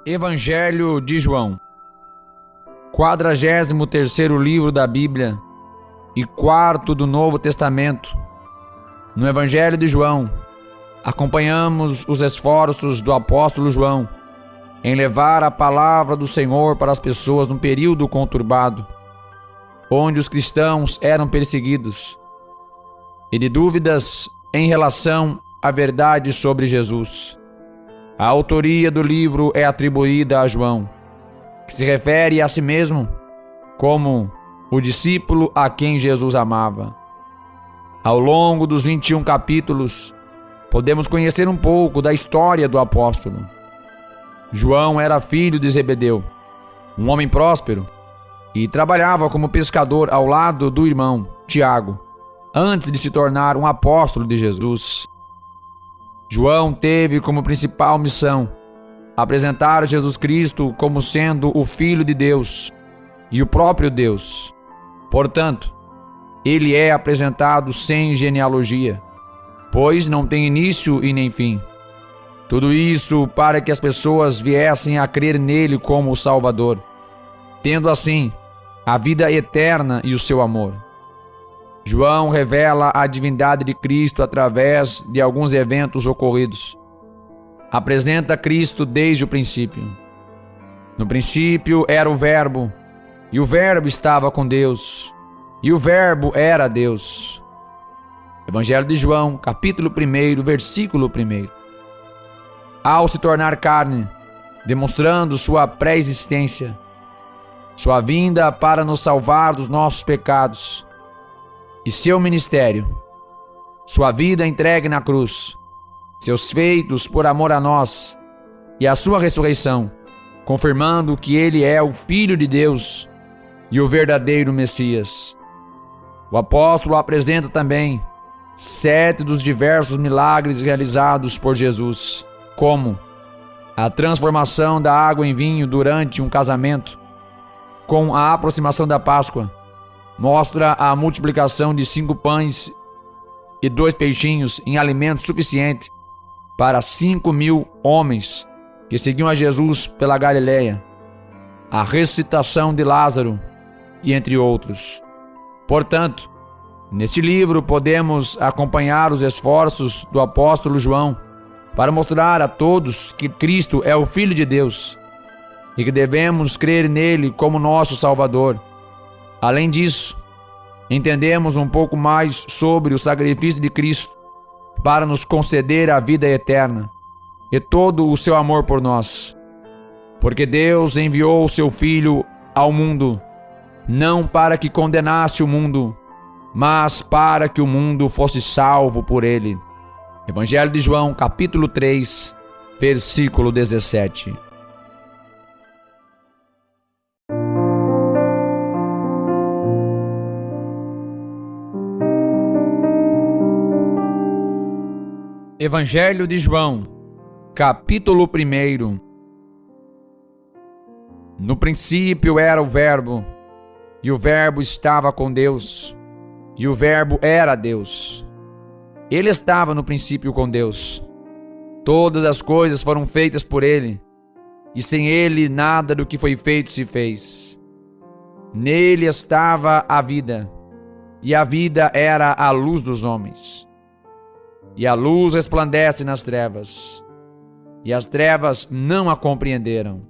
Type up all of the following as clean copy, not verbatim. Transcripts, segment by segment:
Evangelho de João, 43º livro da Bíblia e quarto do Novo Testamento. No Evangelho de João, acompanhamos os esforços do apóstolo João em levar a palavra do Senhor para as pessoas num período conturbado, onde os cristãos eram perseguidos, e de dúvidas em relação à verdade sobre Jesus. A autoria do livro é atribuída a João, que se refere a si mesmo como o discípulo a quem Jesus amava. Ao longo dos 21 capítulos, podemos conhecer um pouco da história do apóstolo. João era filho de Zebedeu, um homem próspero, e trabalhava como pescador ao lado do irmão Tiago, antes de se tornar um apóstolo de Jesus. João teve como principal missão apresentar Jesus Cristo como sendo o Filho de Deus e o próprio Deus. Portanto, ele é apresentado sem genealogia, pois não tem início e nem fim. Tudo isso para que as pessoas viessem a crer nele como o Salvador, tendo assim a vida eterna e o seu amor. João revela a divindade de Cristo através de alguns eventos ocorridos. Apresenta Cristo desde o princípio. No princípio era o Verbo, e o Verbo estava com Deus, e o Verbo era Deus. Evangelho de João, capítulo 1, versículo 1. Ao se tornar carne, demonstrando sua pré-existência, sua vinda para nos salvar dos nossos pecados, e seu ministério, sua vida entregue na cruz, seus feitos por amor a nós e a sua ressurreição, confirmando que ele é o Filho de Deus e o verdadeiro Messias. O apóstolo apresenta também 7 dos diversos milagres realizados por Jesus, como a transformação da água em vinho durante um casamento, com a aproximação da Páscoa, mostra a multiplicação de 5 pães e 2 peixinhos em alimento suficiente para 5.000 homens que seguiam a Jesus pela Galileia, a ressuscitação de Lázaro e entre outros. Portanto, neste livro podemos acompanhar os esforços do apóstolo João para mostrar a todos que Cristo é o Filho de Deus e que devemos crer nele como nosso Salvador. Além disso, entendemos um pouco mais sobre o sacrifício de Cristo para nos conceder a vida eterna e todo o seu amor por nós. Porque Deus enviou o seu Filho ao mundo, não para que condenasse o mundo, mas para que o mundo fosse salvo por ele. Evangelho de João, capítulo 3, versículo 17. Evangelho de João, capítulo 1. No princípio era o Verbo, e o Verbo estava com Deus, e o Verbo era Deus. Ele estava no princípio com Deus. Todas as coisas foram feitas por ele, e sem ele nada do que foi feito se fez. Nele estava a vida, e a vida era a luz dos homens. E a luz resplandece nas trevas, e as trevas não a compreenderam.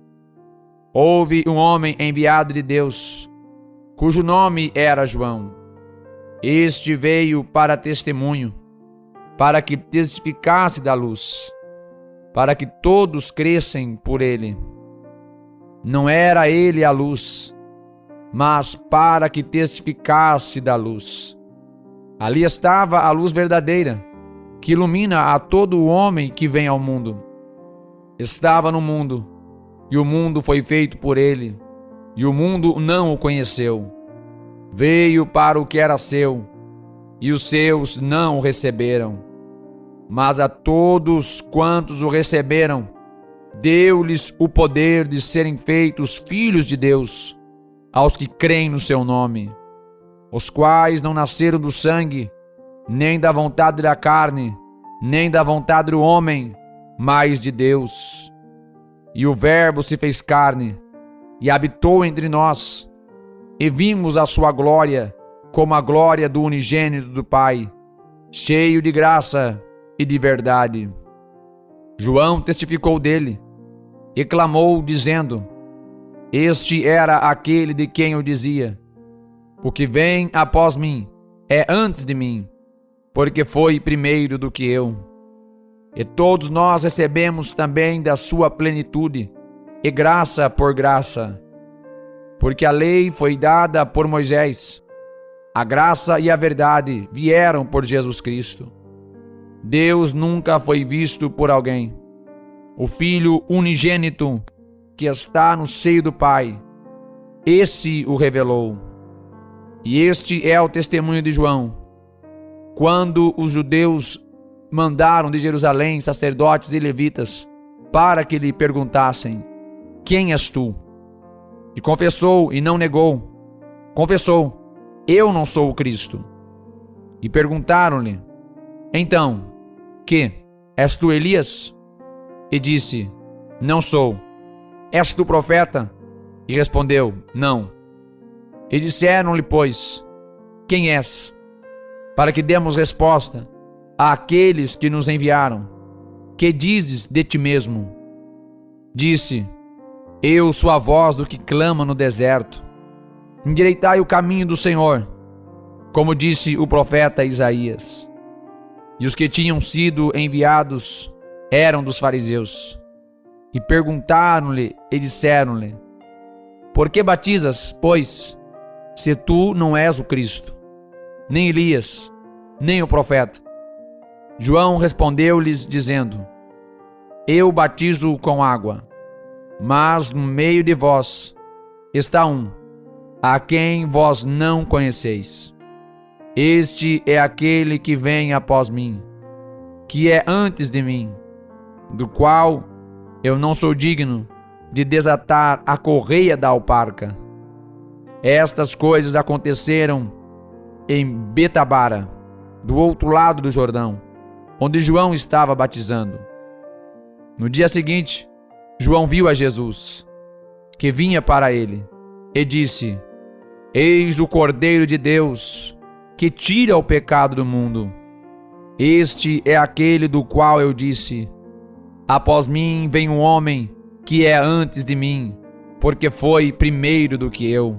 Houve um homem enviado de Deus, cujo nome era João. Este veio para testemunho, para que testificasse da luz, para que todos crescem por ele. Não era ele a luz, mas para que testificasse da luz. Ali estava a luz verdadeira, que ilumina a todo homem que vem ao mundo. Estava no mundo, e o mundo foi feito por ele, e o mundo não o conheceu. Veio para o que era seu, e os seus não o receberam. Mas a todos quantos o receberam, deu-lhes o poder de serem feitos filhos de Deus, aos que creem no seu nome, os quais não nasceram do sangue, nem da vontade da carne, nem da vontade do homem, mas de Deus. E o Verbo se fez carne e habitou entre nós, e vimos a sua glória como a glória do unigênito do Pai, cheio de graça e de verdade. João testificou dele e clamou, dizendo: Este era aquele de quem eu dizia: O que vem após mim é antes de mim, porque foi primeiro do que eu. E todos nós recebemos também da sua plenitude, e graça por graça. Porque a lei foi dada por Moisés, a graça e a verdade vieram por Jesus Cristo. Deus nunca foi visto por alguém. O Filho unigênito que está no seio do Pai, esse o revelou. E este é o testemunho de João. Quando os judeus mandaram de Jerusalém sacerdotes e levitas para que lhe perguntassem: Quem és tu? E confessou e não negou. Confessou: Eu não sou o Cristo. E perguntaram-lhe: Então, que? És tu Elias? E disse: Não sou. És tu profeta? E respondeu: Não. E disseram-lhe, pois: Quem és? Para que demos resposta àqueles que nos enviaram. Que dizes de ti mesmo? Disse: Eu sou a voz do que clama no deserto. Endireitai o caminho do Senhor, como disse o profeta Isaías. E os que tinham sido enviados eram dos fariseus. E perguntaram-lhe e disseram-lhe: Por que batizas, pois, se tu não és o Cristo, nem Elias, nem o profeta? João respondeu-lhes, dizendo: Eu batizo com água, mas no meio de vós está um, a quem vós não conheceis. Este é aquele que vem após mim, que é antes de mim, do qual eu não sou digno de desatar a correia da alparca. Estas coisas aconteceram em Betabara, do outro lado do Jordão, onde João estava batizando. No dia seguinte, João viu a Jesus, que vinha para ele, e disse: Eis o Cordeiro de Deus, que tira o pecado do mundo. Este é aquele do qual eu disse: Após mim vem um homem que é antes de mim, porque foi primeiro do que eu.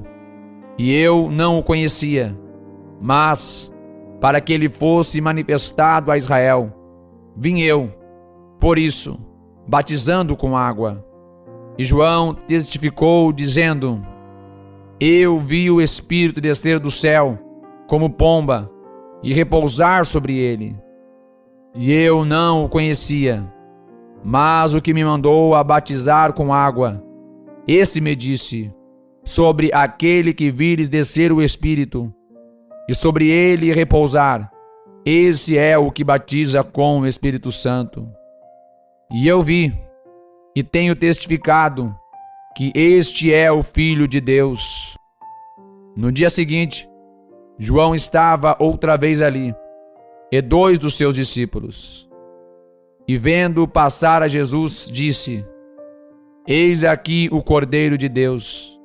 E eu não o conhecia, mas, para que ele fosse manifestado a Israel, vim eu, por isso, batizando com água. E João testificou, dizendo: Eu vi o Espírito descer do céu, como pomba, e repousar sobre ele. E eu não o conhecia, mas o que me mandou a batizar com água, esse me disse: Sobre aquele que vires descer o Espírito, e sobre ele repousar, esse é o que batiza com o Espírito Santo. E eu vi, e tenho testificado, que este é o Filho de Deus. No dia seguinte, João estava outra vez ali, e 2 dos seus discípulos. E vendo passar a Jesus, disse: Eis aqui o Cordeiro de Deus.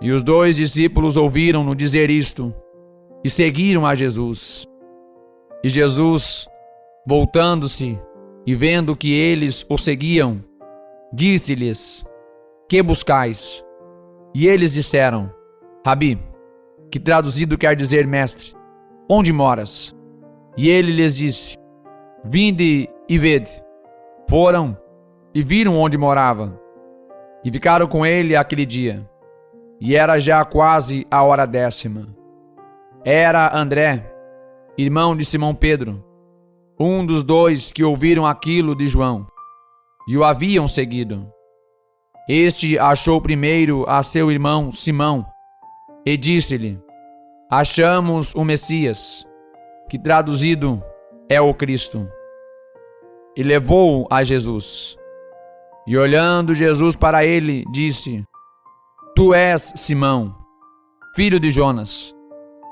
E os 2 discípulos ouviram-no dizer isto, e seguiram a Jesus. E Jesus, voltando-se e vendo que eles o seguiam, disse-lhes: Que buscais? E eles disseram: Rabi, que traduzido quer dizer mestre, onde moras? E ele lhes disse: Vinde e vede. Foram e viram onde morava, e ficaram com ele aquele dia. E era já quase a hora 10ª. Era André, irmão de Simão Pedro, um dos 2 que ouviram aquilo de João, e o haviam seguido. Este achou primeiro a seu irmão Simão, e disse-lhe: Achamos o Messias, que traduzido é o Cristo. E levou-o a Jesus. E olhando Jesus para ele, disse: Tu és Simão, filho de Jonas.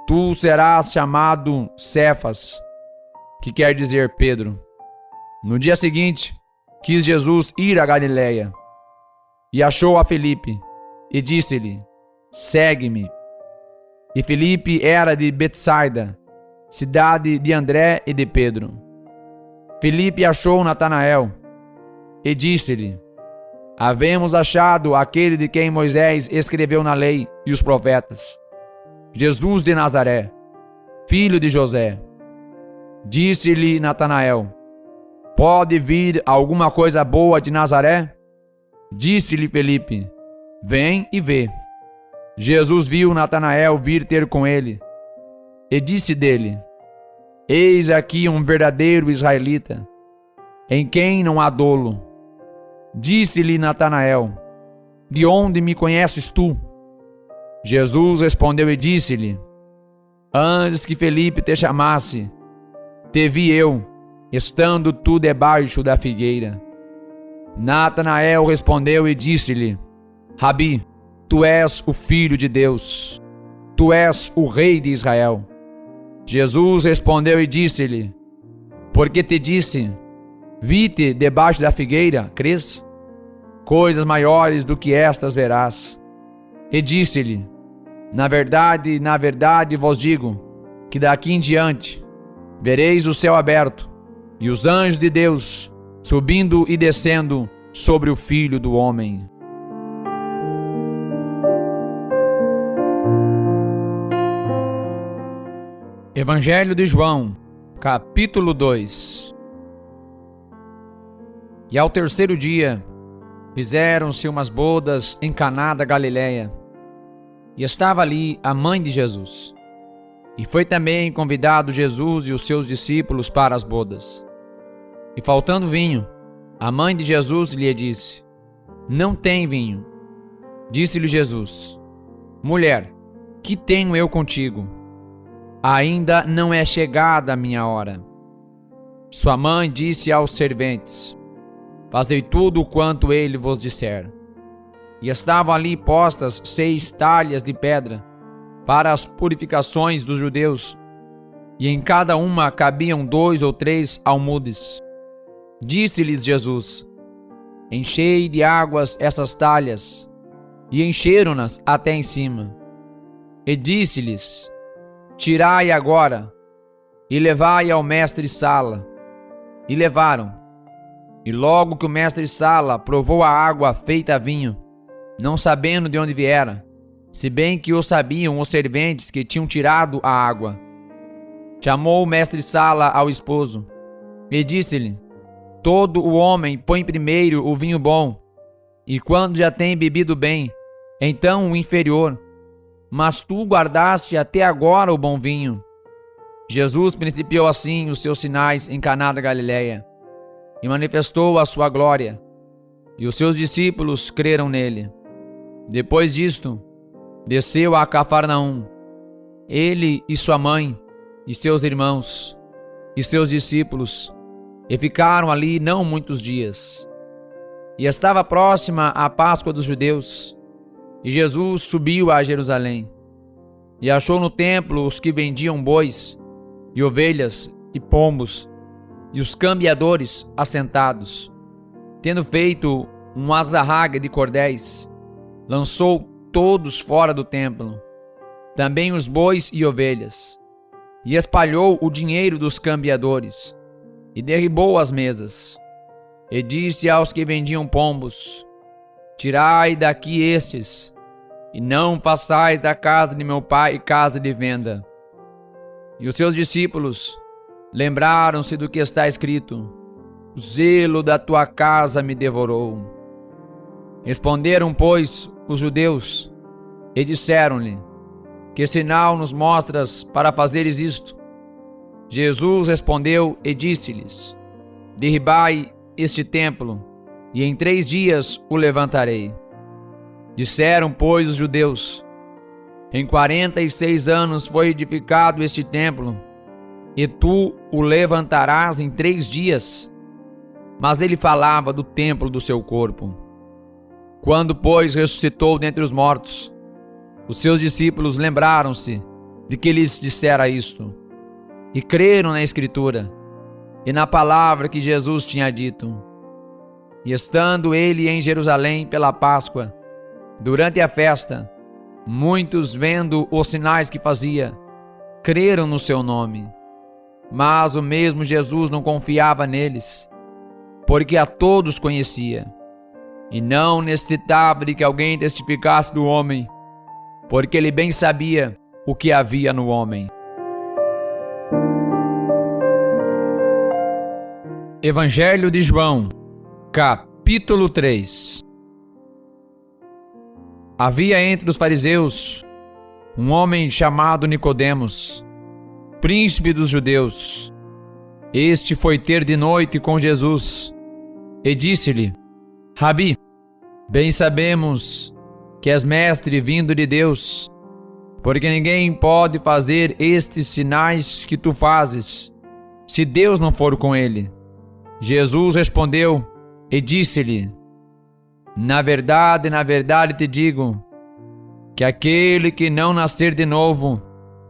Tu serás chamado Cefas, que quer dizer Pedro. No dia seguinte, quis Jesus ir a Galiléia, e achou a Filipe, e disse-lhe: segue-me. E Filipe era de Betsaida, cidade de André e de Pedro. Filipe achou Natanael, e disse-lhe: havemos achado aquele de quem Moisés escreveu na lei e os profetas, Jesus de Nazaré, filho de José. Disse-lhe Natanael: pode vir alguma coisa boa de Nazaré? Disse-lhe Filipe: vem e vê. Jesus viu Natanael vir ter com ele, e disse dele: eis aqui um verdadeiro israelita, em quem não há dolo. Disse-lhe Natanael: de onde me conheces tu? Jesus respondeu e disse-lhe: antes que Filipe te chamasse, te vi eu, estando tu debaixo da figueira. Natanael respondeu e disse-lhe: Rabi, tu és o Filho de Deus, tu és o Rei de Israel. Jesus respondeu e disse-lhe: porque te disse, vi-te debaixo da figueira, crês? Coisas maiores do que estas verás. E disse-lhe: na verdade vos digo, que daqui em diante vereis o céu aberto, e os anjos de Deus subindo e descendo sobre o Filho do Homem. Evangelho de João, capítulo 2. E ao terceiro dia, fizeram-se umas bodas em Caná da Galileia, e estava ali a mãe de Jesus. E foi também convidado Jesus e os seus discípulos para as bodas. E faltando vinho, a mãe de Jesus lhe disse: não tem vinho. Disse-lhe Jesus: mulher, que tenho eu contigo? Ainda não é chegada a minha hora. Sua mãe disse aos serventes: fazei tudo quanto ele vos disser. E estavam ali postas 6 talhas de pedra para as purificações dos judeus, e em cada uma cabiam 2 ou 3 almudes. Disse-lhes Jesus: enchei de águas essas talhas, e encheram-nas até em cima. E disse-lhes: tirai agora, e levai ao mestre-sala. E levaram. E logo que o mestre-sala provou a água feita vinho, não sabendo de onde viera, se bem que o sabiam os serventes que tinham tirado a água, chamou o mestre-sala ao esposo, e disse-lhe: todo o homem põe primeiro o vinho bom, e quando já tem bebido bem, então o inferior. Mas tu guardaste até agora o bom vinho. Jesus principiou assim os seus sinais em Caná da Galileia, e manifestou a sua glória, e os seus discípulos creram nele. Depois disto, desceu a Cafarnaum, ele e sua mãe, e seus irmãos, e seus discípulos, e ficaram ali não muitos dias. E estava próxima a Páscoa dos judeus, e Jesus subiu a Jerusalém, e achou no templo os que vendiam bois, e ovelhas, e pombos, e os cambiadores assentados. Tendo feito um azarrague de cordéis, lançou todos fora do templo, também os bois e ovelhas, e espalhou o dinheiro dos cambiadores, e derribou as mesas. E disse aos que vendiam pombos: tirai daqui estes, e não façais da casa de meu pai casa de venda. E os seus discípulos lembraram-se do que está escrito: o zelo da tua casa me devorou. Responderam, pois, os judeus, e disseram-lhe: que sinal nos mostras para fazeres isto? Jesus respondeu e disse-lhes: derribai este templo, e em 3 dias o levantarei. Disseram, pois, os judeus: em 46 anos foi edificado este templo, e tu o levantarás em 3 dias? Mas ele falava do templo do seu corpo. Quando, pois, ressuscitou dentre os mortos, os seus discípulos lembraram-se de que lhes dissera isto, e creram na Escritura e na palavra que Jesus tinha dito. E estando ele em Jerusalém pela Páscoa, durante a festa, muitos, vendo os sinais que fazia, creram no seu nome. Mas o mesmo Jesus não confiava neles, porque a todos conhecia, e não necessitava de que alguém testificasse do homem, porque ele bem sabia o que havia no homem. Evangelho de João, capítulo 3. Havia entre os fariseus um homem chamado Nicodemos, príncipe dos judeus. Este foi ter de noite com Jesus e disse-lhe: Rabi, bem sabemos que és mestre vindo de Deus, porque ninguém pode fazer estes sinais que tu fazes, se Deus não for com ele. Jesus respondeu e disse-lhe: na verdade te digo, que aquele que não nascer de novo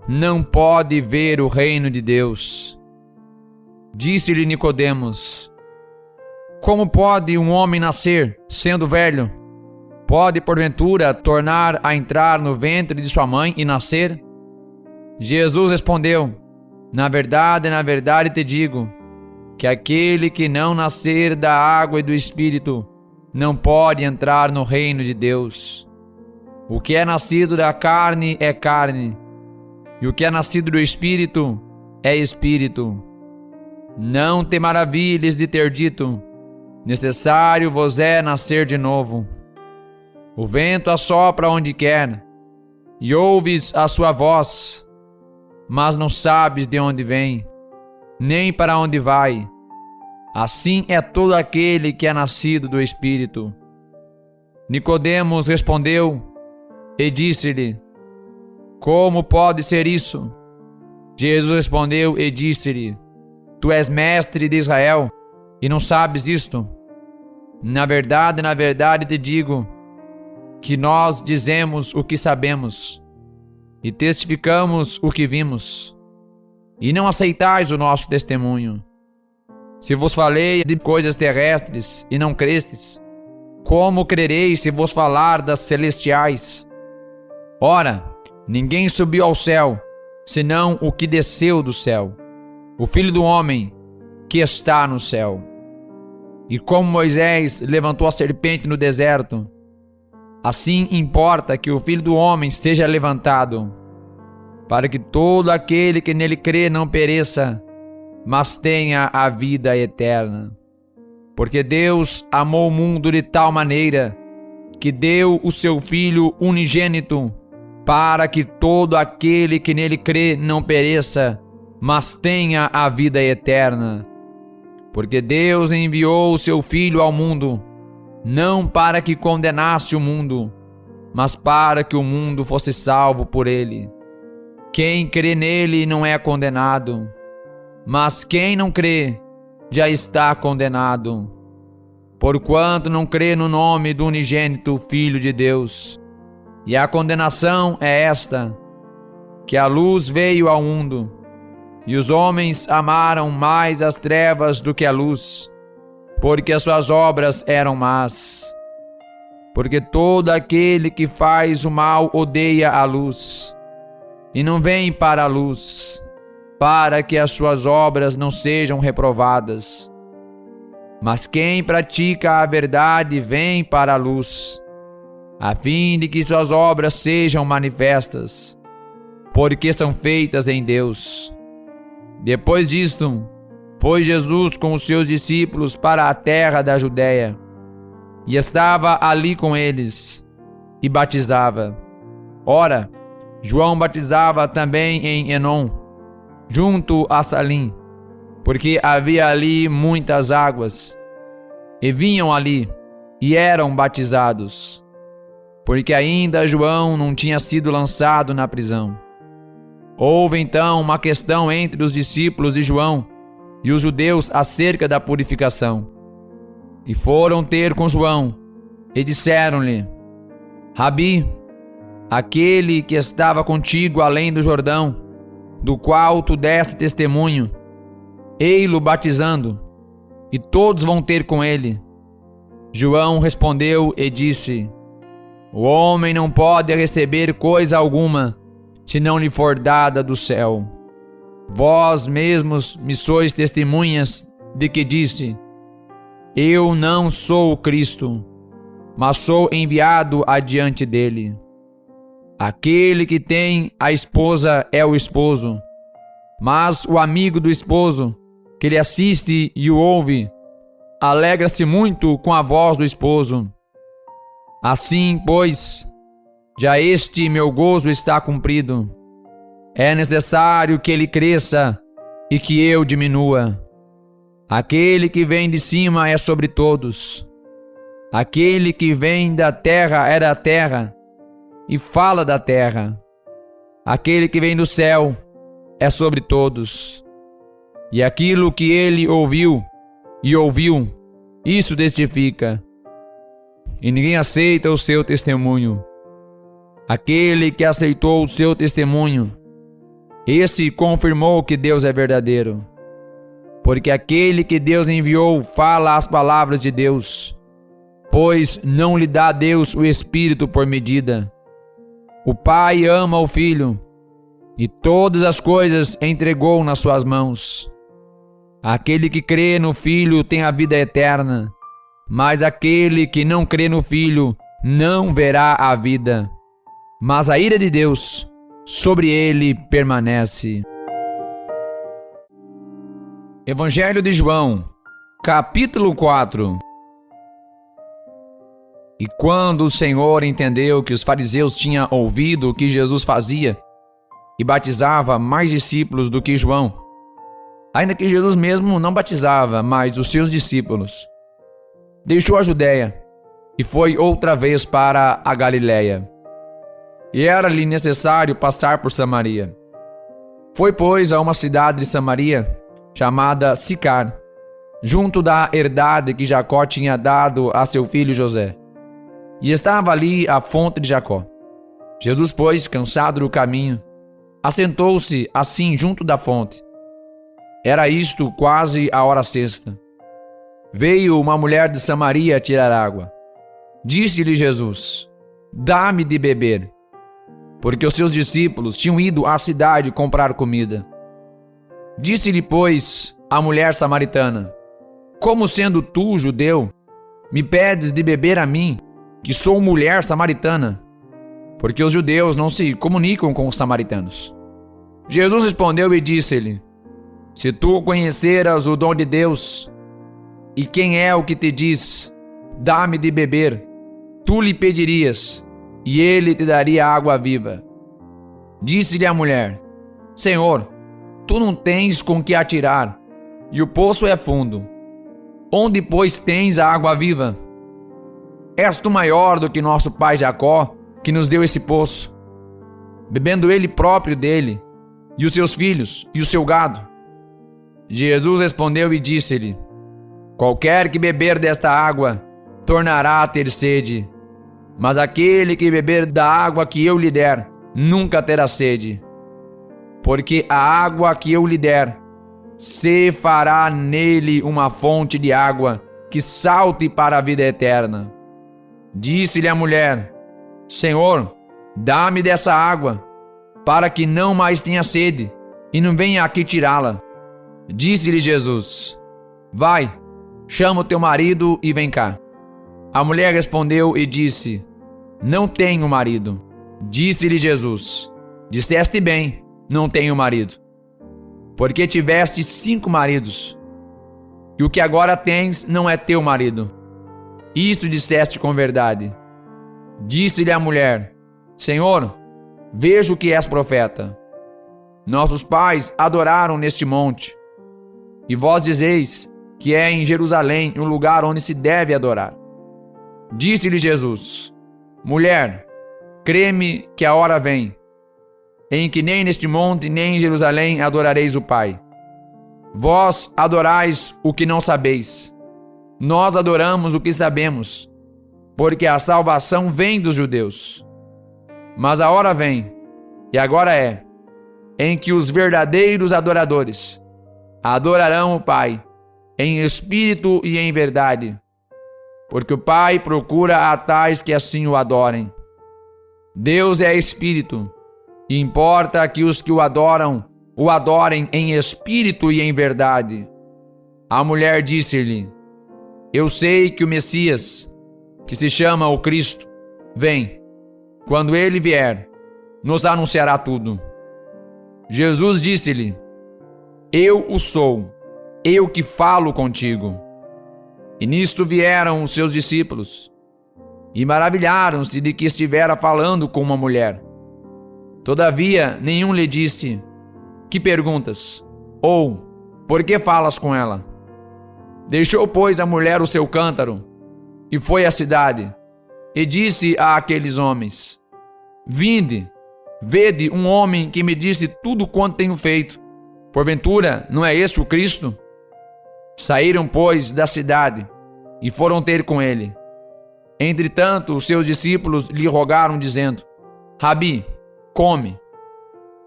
não pode ver o reino de Deus. Disse-lhe Nicodemos: como pode um homem nascer, sendo velho? Pode, porventura, tornar a entrar no ventre de sua mãe e nascer? Jesus respondeu: na verdade te digo, que aquele que não nascer da água e do Espírito não pode entrar no reino de Deus. O que é nascido da carne é carne, e o que é nascido do Espírito é Espírito. Não te maravilhes de ter dito: necessário vos é nascer de novo. O vento assopra onde quer, e ouves a sua voz, mas não sabes de onde vem, nem para onde vai. Assim é todo aquele que é nascido do Espírito. Nicodemos respondeu e disse-lhe: como pode ser isso? Jesus respondeu e disse-lhe: tu és mestre de Israel e não sabes isto? Na verdade te digo, que nós dizemos o que sabemos e testificamos o que vimos, e não aceitais o nosso testemunho. Se vos falei de coisas terrestres e não crestes, como crereis se vos falar das celestiais? Ora, ninguém subiu ao céu, senão o que desceu do céu, o Filho do homem que está no céu. E como Moisés levantou a serpente no deserto, assim importa que o Filho do homem seja levantado, para que todo aquele que nele crê não pereça, mas tenha a vida eterna. Porque Deus amou o mundo de tal maneira que deu o seu Filho unigênito, para que todo aquele que nele crê não pereça, mas tenha a vida eterna. Porque Deus enviou o seu Filho ao mundo, não para que condenasse o mundo, mas para que o mundo fosse salvo por ele. Quem crê nele não é condenado, mas quem não crê já está condenado, porquanto não crê no nome do unigênito Filho de Deus. E a condenação é esta, que a luz veio ao mundo, e os homens amaram mais as trevas do que a luz, porque as suas obras eram más. Porque todo aquele que faz o mal odeia a luz, e não vem para a luz, para que as suas obras não sejam reprovadas. Mas quem pratica a verdade vem para a luz, a fim de que suas obras sejam manifestas, porque são feitas em Deus. Depois disto, foi Jesus com os seus discípulos para a terra da Judéia, e estava ali com eles, e batizava. Ora, João batizava também em Enom, junto a Salim, porque havia ali muitas águas, e vinham ali, e eram batizados, porque ainda João não tinha sido lançado na prisão. Houve então uma questão entre os discípulos de João e os judeus acerca da purificação. E foram ter com João, e disseram-lhe: Rabi, aquele que estava contigo além do Jordão, do qual tu deste testemunho, ei-lo batizando, e todos vão ter com ele. João respondeu e disse: O homem não pode receber coisa alguma, se não lhe for dada do céu. Vós mesmos me sois testemunhas de que disse: Eu não sou o Cristo, mas sou enviado adiante dele. Aquele que tem a esposa é o esposo, mas o amigo do esposo, que lhe assiste e o ouve, alegra-se muito com a voz do esposo. Assim, pois, já este meu gozo está cumprido. É necessário que ele cresça e que eu diminua. Aquele que vem de cima é sobre todos. Aquele que vem da terra é da terra e fala da terra. Aquele que vem do céu é sobre todos. E aquilo que ele ouviu, isso testifica. E ninguém aceita o seu testemunho. Aquele que aceitou o seu testemunho, esse confirmou que Deus é verdadeiro. Porque aquele que Deus enviou fala as palavras de Deus, pois não lhe dá Deus o Espírito por medida. O Pai ama o Filho, e todas as coisas entregou nas suas mãos. Aquele que crê no Filho tem a vida eterna, mas aquele que não crê no Filho não verá a vida, mas a ira de Deus sobre ele permanece. Evangelho de João, capítulo 4. E quando o Senhor entendeu que os fariseus tinham ouvido o que Jesus fazia e batizava mais discípulos do que João, ainda que Jesus mesmo não batizava, mas os seus discípulos, deixou a Judéia e foi outra vez para a Galiléia. E era-lhe necessário passar por Samaria. Foi, pois, a uma cidade de Samaria, chamada Sicar, junto da herdade que Jacó tinha dado a seu filho José. E estava ali a fonte de Jacó. Jesus, pois, cansado do caminho, assentou-se assim junto da fonte. Era isto quase a hora sexta. Veio uma mulher de Samaria tirar água. Disse-lhe Jesus: Dá-me de beber. Porque os seus discípulos tinham ido à cidade comprar comida. Disse-lhe, pois, a mulher samaritana: Como sendo tu, judeu, me pedes de beber a mim, que sou mulher samaritana? Porque os judeus não se comunicam com os samaritanos. Jesus respondeu e disse-lhe: Se tu conheceras o dom de Deus, e quem é o que te diz: Dá-me de beber, tu lhe pedirias, e ele te daria água viva. Disse-lhe a mulher: Senhor, tu não tens com que atirar, e o poço é fundo. Onde, pois, tens a água viva? És tu maior do que nosso pai Jacó, que nos deu esse poço, bebendo ele próprio dele, e os seus filhos, e o seu gado? Jesus respondeu e disse-lhe: Qualquer que beber desta água, tornará a ter sede. Mas aquele que beber da água que eu lhe der, nunca terá sede. Porque a água que eu lhe der, se fará nele uma fonte de água que salte para a vida eterna. Disse-lhe a mulher: Senhor, dá-me dessa água, para que não mais tenha sede, e não venha aqui tirá-la. Disse-lhe Jesus: Vai, chama o teu marido e vem cá. A mulher respondeu e disse: Não tenho marido. Disse-lhe Jesus: Disseste bem, não tenho marido. Porque tiveste 5 maridos, e o que agora tens não é teu marido. Isto disseste com verdade. Disse-lhe a mulher: Senhor, vejo que és profeta. Nossos pais adoraram neste monte, e vós dizeis que é em Jerusalém um lugar onde se deve adorar. Disse-lhe Jesus: Mulher, crê-me que a hora vem, em que nem neste monte nem em Jerusalém adorareis o Pai. Vós adorais o que não sabeis. Nós adoramos o que sabemos, porque a salvação vem dos judeus. Mas a hora vem, e agora é, em que os verdadeiros adoradores adorarão o Pai, em espírito e em verdade. porque o Pai procura a tais que assim o adorem. Deus é Espírito, e importa que os que o adorem em espírito e em verdade. A mulher disse-lhe: Eu sei que o Messias, que se chama o Cristo, vem. Quando ele vier, nos anunciará tudo. Jesus disse-lhe: Eu o sou, eu que falo contigo. E nisto vieram os seus discípulos, e maravilharam-se de que estivera falando com uma mulher. Todavia, nenhum lhe disse: Que perguntas? Ou, por que falas com ela? Deixou, pois, a mulher o seu cântaro, e foi à cidade, e disse àqueles homens: Vinde, vede um homem que me disse tudo quanto tenho feito. Porventura, não é este o Cristo? Saíram, pois, da cidade, e foram ter com ele. Entretanto, os seus discípulos lhe rogaram, dizendo: Rabi, come.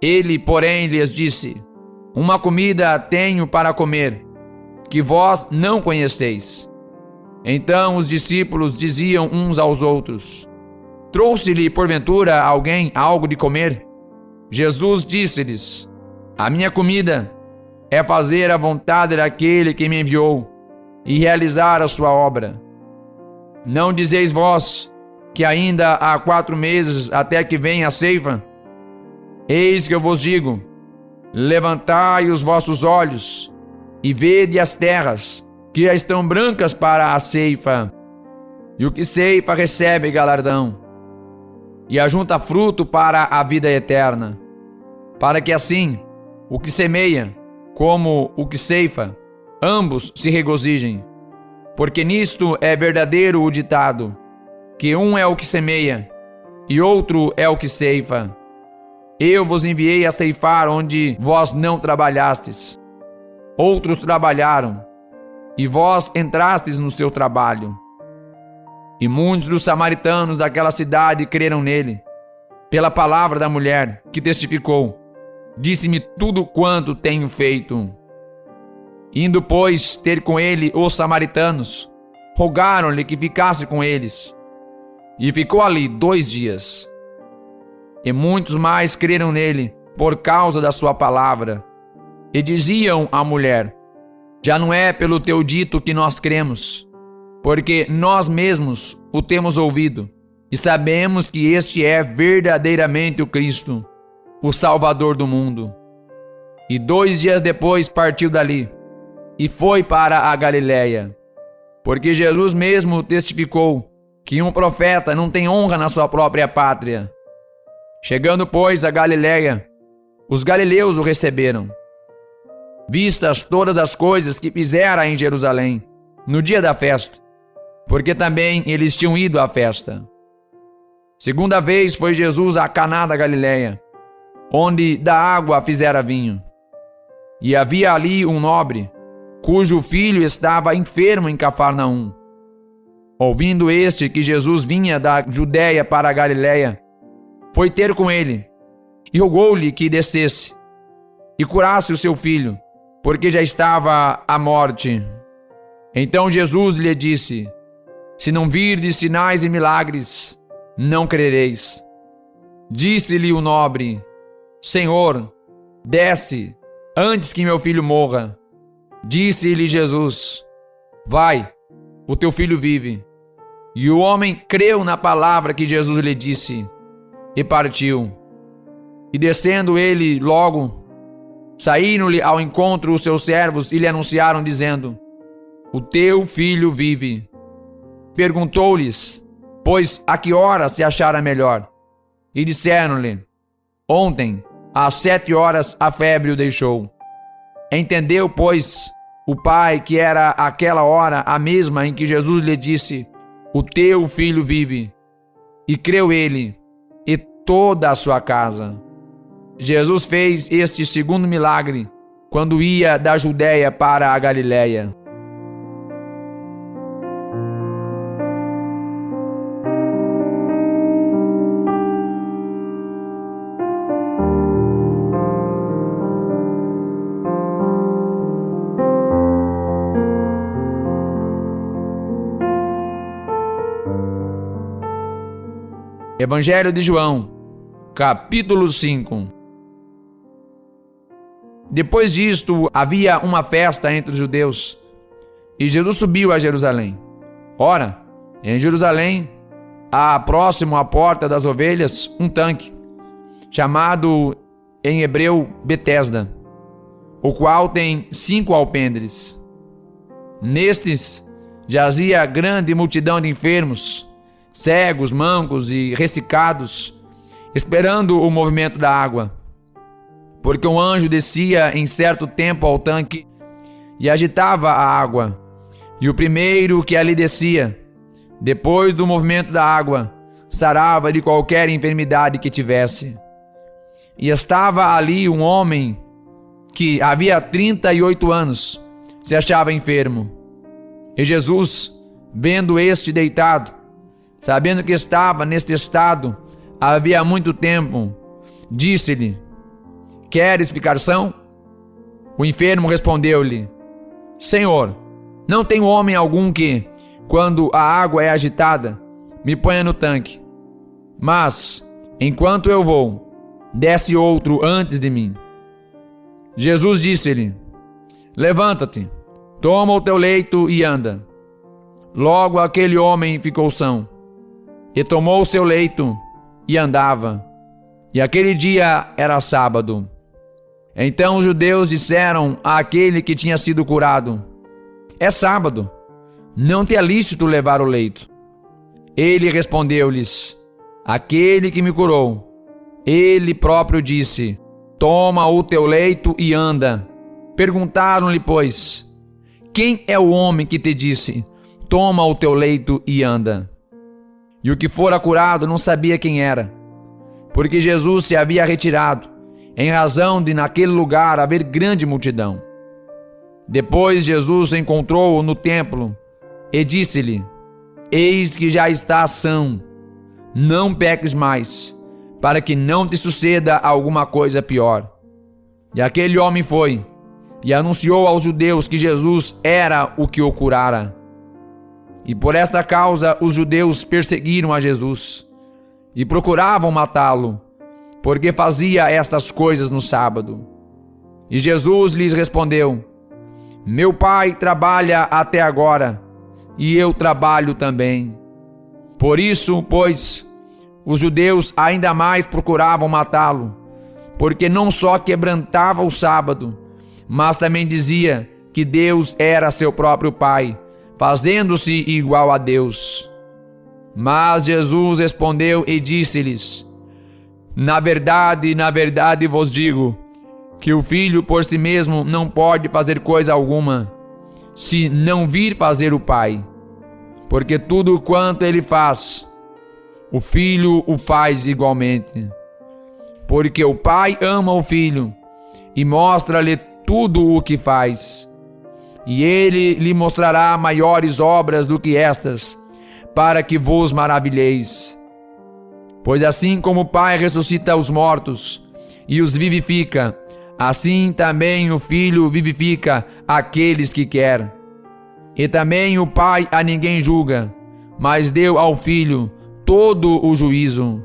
Ele, porém, lhes disse: Uma comida tenho para comer, que vós não conheceis. Então os discípulos diziam uns aos outros: Trouxe-lhe, porventura, alguém algo de comer? Jesus disse-lhes: A minha comida é fazer a vontade daquele que me enviou e realizar a sua obra. Não dizeis vós que ainda há 4 meses até que venha a ceifa? Eis que eu vos digo: levantai os vossos olhos e vede as terras, que já estão brancas para a ceifa. E o que ceifa recebe galardão, e ajunta fruto para a vida eterna, para que assim o que semeia como o que ceifa, ambos se regozijem. Porque nisto é verdadeiro o ditado, que um é o que semeia, e outro é o que ceifa. Eu vos enviei a ceifar onde vós não trabalhastes. Outros trabalharam, e vós entrastes no seu trabalho. E muitos dos samaritanos daquela cidade creram nele, pela palavra da mulher, que testificou: Disse-me tudo quanto tenho feito. Indo, pois, ter com ele os samaritanos, rogaram-lhe que ficasse com eles. E ficou ali 2 dias. E muitos mais creram nele, por causa da sua palavra. E diziam à mulher: Já não é pelo teu dito que nós cremos, porque nós mesmos o temos ouvido, e sabemos que este é verdadeiramente o Cristo, o Salvador do mundo. E 2 dias depois partiu dali, e foi para a Galiléia, porque Jesus mesmo testificou que um profeta não tem honra na sua própria pátria. Chegando, pois, a Galiléia, os galileus o receberam, vistas todas as coisas que fizera em Jerusalém, no dia da festa, porque também eles tinham ido à festa. Segunda vez foi Jesus a Caná da Galiléia, onde da água fizera vinho. E havia ali um nobre, cujo filho estava enfermo em Cafarnaum. Ouvindo este que Jesus vinha da Judéia para a Galiléia, foi ter com ele, e rogou-lhe que descesse e curasse o seu filho, porque já estava à morte. Então Jesus lhe disse: Se não virdes sinais e milagres, não crereis. Disse-lhe o nobre: Senhor, desce, antes que meu filho morra. Disse-lhe Jesus: Vai, o teu filho vive. E o homem creu na palavra que Jesus lhe disse, e partiu. E descendo ele logo, saíram-lhe ao encontro os seus servos e lhe anunciaram, dizendo: O teu filho vive. Perguntou-lhes, pois, a que hora se achara melhor? E disseram-lhe: Ontem, às 7 horas, a febre o deixou. Entendeu, pois, o pai que era aquela hora a mesma em que Jesus lhe disse: O teu filho vive. E creu ele, e toda a sua casa. Jesus fez este segundo milagre quando ia da Judéia para a Galiléia. Evangelho de João, capítulo 5. Depois disto, havia uma festa entre os judeus, e Jesus subiu a Jerusalém. Ora, em Jerusalém, há próximo à porta das ovelhas um tanque, chamado em hebreu Betesda, o qual tem 5 alpendres. Nestes jazia grande multidão de enfermos, cegos, mancos e ressecados, esperando o movimento da água. Porque um anjo descia em certo tempo ao tanque e agitava a água. E o primeiro que ali descia, depois do movimento da água, sarava de qualquer enfermidade que tivesse. E estava ali um homem que havia 38 anos se achava enfermo. E Jesus, vendo este deitado, sabendo que estava neste estado havia muito tempo, disse-lhe: Queres ficar são? O enfermo respondeu-lhe: Senhor, não tenho homem algum que, quando a água é agitada, me ponha no tanque. Mas, enquanto eu vou, desce outro antes de mim. Jesus disse-lhe: Levanta-te, toma o teu leito e anda. Logo aquele homem ficou são, e tomou o seu leito e andava. E aquele dia era sábado. Então os judeus disseram àquele que tinha sido curado: É sábado, não te é lícito levar o leito. Ele respondeu-lhes: Aquele que me curou, ele próprio disse: Toma o teu leito e anda. Perguntaram-lhe, pois: Quem é o homem que te disse: Toma o teu leito e anda? E o que fora curado não sabia quem era, porque Jesus se havia retirado, em razão de naquele lugar haver grande multidão. Depois Jesus encontrou-o no templo e disse-lhe: Eis que já estás são, não peques mais, para que não te suceda alguma coisa pior. E aquele homem foi e anunciou aos judeus que Jesus era o que o curara. E por esta causa os judeus perseguiram a Jesus e procuravam matá-lo, porque fazia estas coisas no sábado. E Jesus lhes respondeu: Meu Pai trabalha até agora, e eu trabalho também. Por isso, pois, os judeus ainda mais procuravam matá-lo, porque não só quebrantava o sábado, mas também dizia que Deus era seu próprio Pai, fazendo-se igual a Deus. Mas Jesus respondeu e disse-lhes: na verdade vos digo, que o Filho por si mesmo não pode fazer coisa alguma, se não vir fazer o Pai. Porque tudo quanto ele faz, o Filho o faz igualmente. Porque o Pai ama o Filho e mostra-lhe tudo o que faz. E ele lhe mostrará maiores obras do que estas, para que vos maravilheis. Pois assim como o Pai ressuscita os mortos e os vivifica, assim também o Filho vivifica aqueles que quer. E também o Pai a ninguém julga, mas deu ao Filho todo o juízo,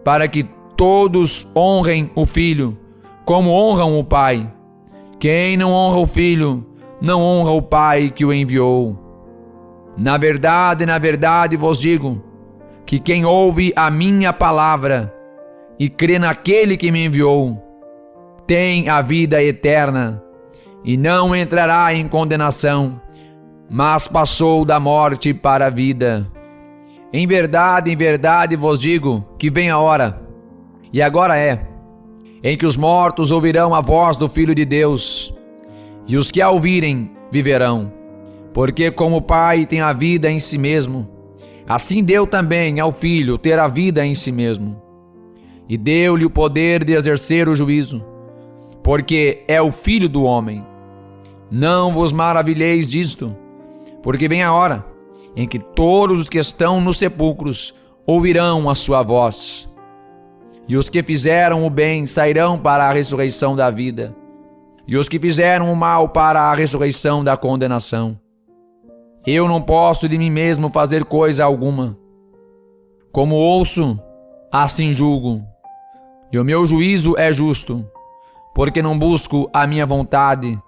para que todos honrem o Filho, como honram o Pai. Quem não honra o Filho, não honra o Pai que o enviou. Na verdade vos digo, que quem ouve a minha palavra e crê naquele que me enviou, tem a vida eterna, e não entrará em condenação, mas passou da morte para a vida. Em verdade vos digo que vem a hora, e agora é, em que os mortos ouvirão a voz do Filho de Deus, e os que a ouvirem viverão. Porque como o Pai tem a vida em si mesmo, assim deu também ao Filho ter a vida em si mesmo. E deu-lhe o poder de exercer o juízo, porque é o Filho do homem. Não vos maravilheis disto, porque vem a hora em que todos os que estão nos sepulcros ouvirão a sua voz. E os que fizeram o bem sairão para a ressurreição da vida, e os que fizeram o mal para a ressurreição da condenação. Eu não posso de mim mesmo fazer coisa alguma. Como ouço, Assim julgo, e o meu juízo é justo, porque não busco a minha vontade,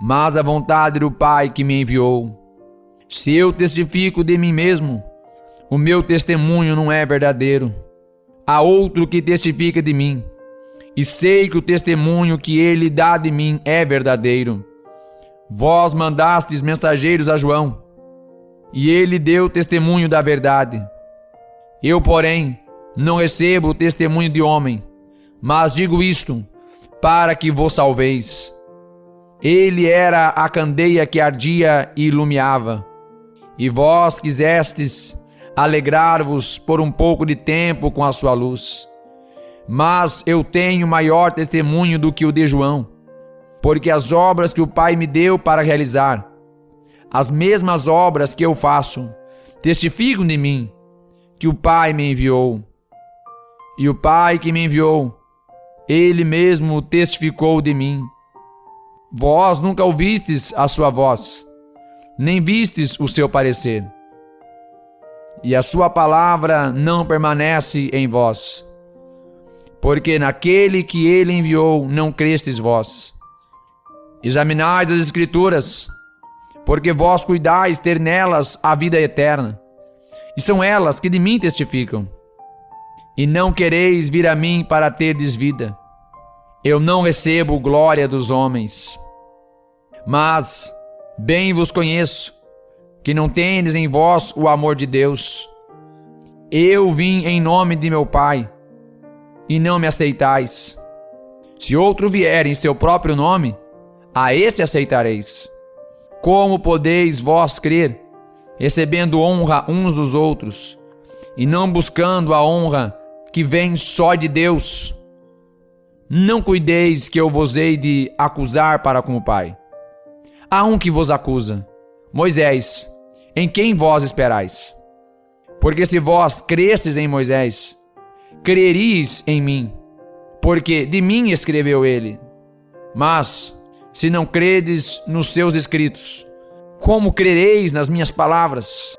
mas a vontade do Pai que me enviou. Se eu testifico de mim mesmo, o meu testemunho não é verdadeiro. Há outro que testifica de mim, e sei que o testemunho que ele dá de mim é verdadeiro. Vós mandastes mensageiros a João, e ele deu testemunho da verdade. Eu, porém, não recebo o testemunho de homem, mas digo isto, para que vos salveis. Ele era a candeia que ardia e iluminava, e vós quisestes alegrar-vos por um pouco de tempo com a sua luz. Mas eu tenho maior testemunho do que o de João, porque as obras que o Pai me deu para realizar, as mesmas obras que eu faço, testificam de mim, que o Pai me enviou. E o Pai que me enviou, ele mesmo testificou de mim. Vós nunca ouvistes a sua voz, nem vistes o seu parecer. E a sua palavra não permanece em vós, porque naquele que ele enviou não crestes vós. Examinais as Escrituras, porque vós cuidais ter nelas a vida eterna, e são elas que de mim testificam. E não quereis vir a mim para terdes vida. Eu não recebo glória dos homens. Mas bem vos conheço, que não tendes em vós o amor de Deus. Eu vim em nome de meu Pai, e não me aceitais. Se outro vier em seu próprio nome, a esse aceitareis. Como podeis vós crer, recebendo honra uns dos outros, e não buscando a honra que vem só de Deus? Não cuideis que eu vos hei de acusar para com o Pai. Há um que vos acusa, Moisés, em quem vós esperais. Porque se vós cresces em Moisés, crereis em mim, porque de mim escreveu ele. Mas, se não credes nos seus escritos, como crereis nas minhas palavras?